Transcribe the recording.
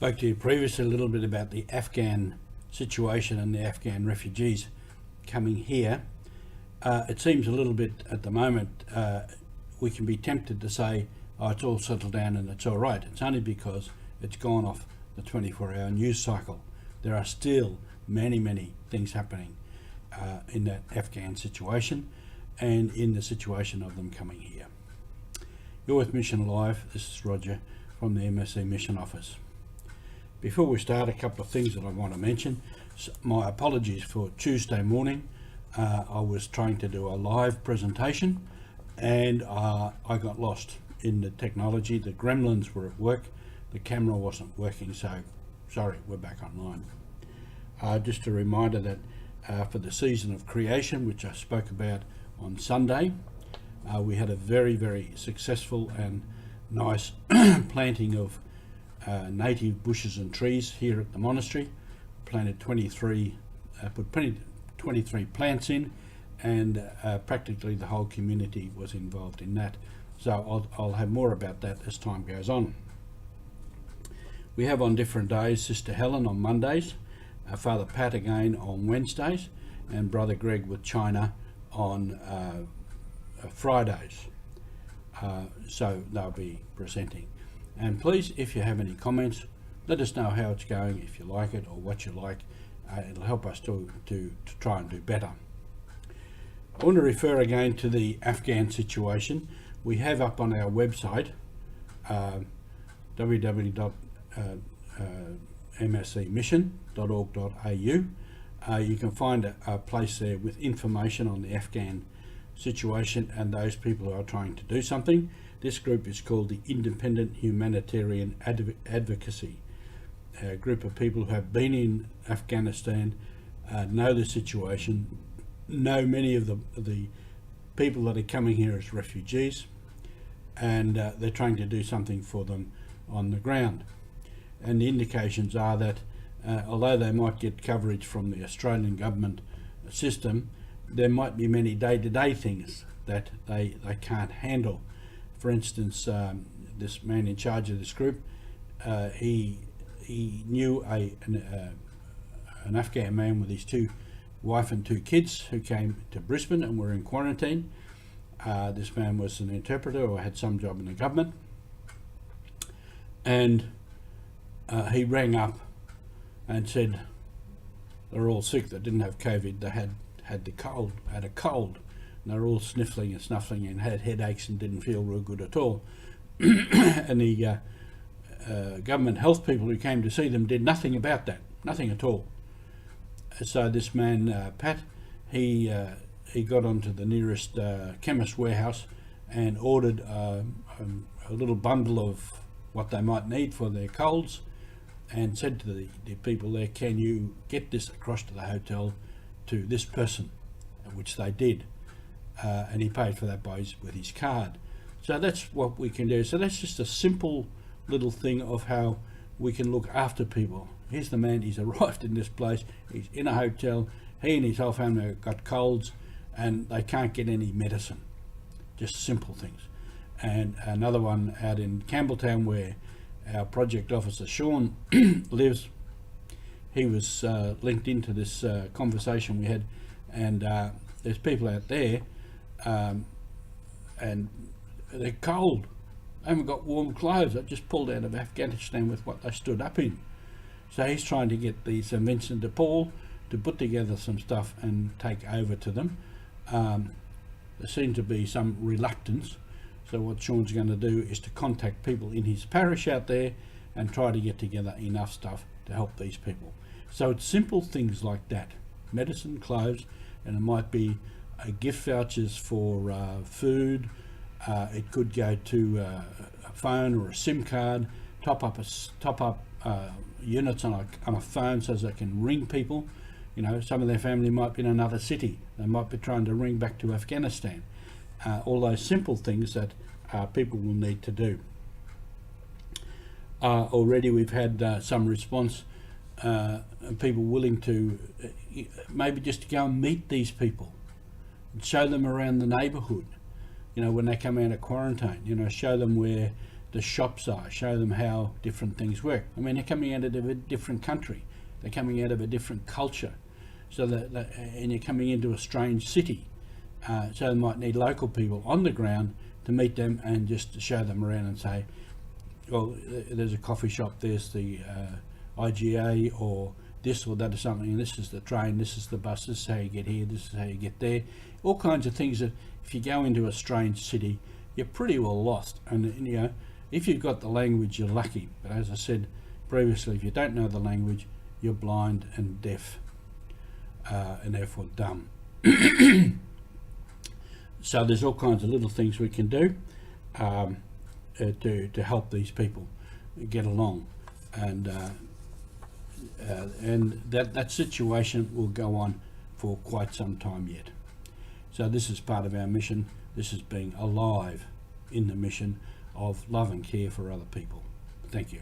Spoke to you previously a little bit about the Afghan situation and the Afghan refugees coming here. It seems a little bit at the moment we can be tempted to say, oh, it's all settled down and it's all right. It's only because it's gone off the 24-hour news cycle. There are still many things happening in that Afghan situation and in the situation of them coming here. You're with Mission Live. This is Roger from the MSC Mission Office. Before we start, a couple of things that I want to mention. My apologies for Tuesday morning. I was trying to do a live presentation and I got lost in the technology. The gremlins were at work. The camera wasn't working, so sorry, we're back online. Just a reminder that for the season of creation, which I spoke about on Sunday, we had a very successful and nice planting of native bushes and trees here at the monastery. Planted 23 plants in, and practically the whole community was involved in that. So I'll have more about that as time goes on. We have on different days Sister Helen on Mondays, Father Pat again on Wednesdays, and Brother Greg with China on Fridays. So they'll be presenting. And please, if you have any comments, let us know how it's going, if you like it or what you like. It'll help us to try and do better. I want to refer again to the Afghan situation. We have up on our website, www.mscmission.org.au. You can find a place there with information on the Afghan situation and those people who are trying to do something. This group is called the Independent Humanitarian Advocacy, a group of people who have been in Afghanistan, know the situation, know many of the people that are coming here as refugees, and they're trying to do something for them on the ground. And the indications are that although they might get coverage from the Australian government system, there might be many day-to-day things that they can't handle. For instance, this man in charge of this group, he knew an Afghan man with his wife and two kids who came to Brisbane and were in quarantine. This man was an interpreter or had some job in the government, and he rang up and said they're all sick. They didn't have COVID. They had a cold, and they were all sniffling and snuffling and had headaches and didn't feel real good at all. And the government health people who came to see them did nothing about that, nothing at all. So this man, Pat, he got onto the nearest chemist warehouse and ordered a little bundle of what they might need for their colds, and said to the people there, can you get this across to the hotel to this person, which they did. And he paid for that with his card. So that's what we can do. So that's just a simple little thing of how we can look after people. Here's the man, he's arrived in this place, he's in a hotel, he and his whole family have got colds and they can't get any medicine. Just simple things. And another one out in Campbelltown where our project officer Sean lives, he was linked into this conversation we had, and there's people out there and they're cold. They haven't got warm clothes. They just pulled out of Afghanistan with what they stood up in. So he's trying to get the St Vincent de Paul to put together some stuff and take over to them. There seems to be some reluctance. So what Sean's going to do is to contact people in his parish out there and try to get together enough stuff to help these people. So it's simple things like that. Medicine, clothes, and it might be gift vouchers for food. It could go to a phone or a SIM card, top up units on a phone so they can ring people. You know, some of their family might be in another city. They might be trying to ring back to Afghanistan. All those simple things that people will need to do. Already we've had some response, people willing to maybe just to go and meet these people, show them around the neighbourhood, you know, when they come out of quarantine, you know, show them where the shops are, show them how different things work. I mean, they're coming out of a different country, they're coming out of a different culture, so and you're coming into a strange city, so they might need local people on the ground to meet them and just to show them around and say, well, there's a coffee shop, there's the IGA or this or that or something, and this is the train, this is the bus, this is how you get here, this is how you get there. All kinds of things that if you go into a strange city, you're pretty well lost. And you know, if you've got the language, you're lucky. But as I said previously, if you don't know the language, you're blind and deaf, and therefore dumb. So there's all kinds of little things we can do to help these people get along, and that situation will go on for quite some time yet. So this is part of our mission. This is being alive in the mission of love and care for other people. Thank you.